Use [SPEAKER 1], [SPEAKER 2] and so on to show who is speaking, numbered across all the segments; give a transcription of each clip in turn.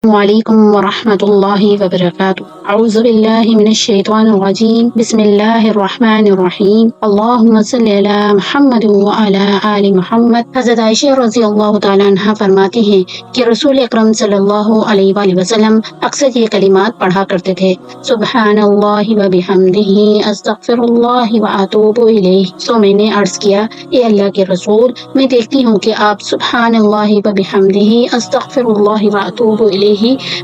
[SPEAKER 1] وعلیکم ورحمۃ اللہ وبرکاتہ۔ اعوذ باللہ من الشیطان الرجیم، بسم اللہ الرحمن الرحیم، اللہم صلی علی محمد وعلی آل محمد۔ حضرت عائشہ رضی اللہ تعالیٰ عنہ فرماتی ہیں کہ رسول اکرم صلی اللہ علیہ وآلہ وسلم اکثر یہ کلمات پڑھا کرتے تھے: سبحان اللہ وبحمدہ، استغفر اللہ واتوب الیہ۔ تو میں نے عرض کیا، اے اللہ کے رسول، میں دیکھتی ہوں کہ آپ سبحان اللہ وبحمدہ، استغفر اللہ واتوب الیہ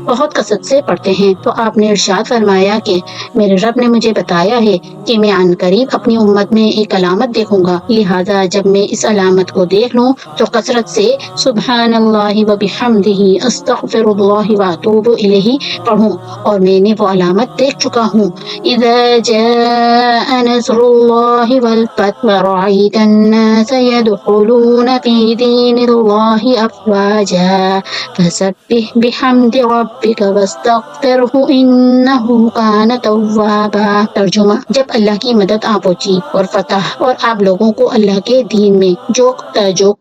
[SPEAKER 1] بہت کثرت سے پڑھتے ہیں۔ تو آپ نے ارشاد فرمایا کہ میرے رب نے مجھے بتایا ہے کہ میں عن قریب اپنی امت میں ایک علامت دیکھوں گا، لہذا جب میں اس علامت کو دیکھ لوں تو کثرت سے سبحان اللہ وبحمدہ، استغفر اللہ واتوب الیہ پڑھوں، اور میں نے وہ علامت دیکھ چکا ہوں۔ اذا جاء نصر اللہ والفتح ورأیت الناس يدخلون في دین اللہ افواجا فسبح بحمد ربک واستغفرہ انہ کان توابا۔ ترجمہ: جب اللہ کی مدد آ پہنچی اور فتح، اور آپ لوگوں کو اللہ کے دین میں جوک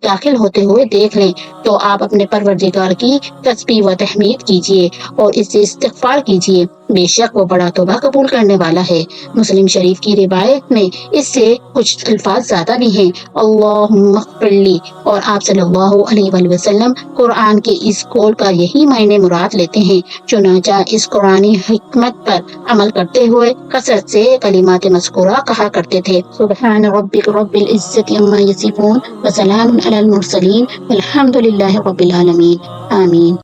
[SPEAKER 1] داخل ہوتے ہوئے دیکھ لیں، تو آپ اپنے پروردگار کی تسبیح و تحمید کیجیے اور اس سے استغفار کیجیے، بے شک وہ بڑا توبہ قبول کرنے والا ہے۔ مسلم شریف کی روایت میں اس سے کچھ الفاظ زیادہ بھی ہیں: اللہم اغفر لی، اور آپ صلی اللہ علیہ وآلہ وسلم قرآن کے اس قول کا یہی معنی مراد لیتے ہیں۔ چنانچہ اس قرآنی حکمت پر عمل کرتے ہوئے کثرت سے کلمات مذکورہ کہا کرتے تھے: سبحان ربک رب العزت عما یصفون وسلام علی المرسلین والحمد للہ رب العالمین، آمین۔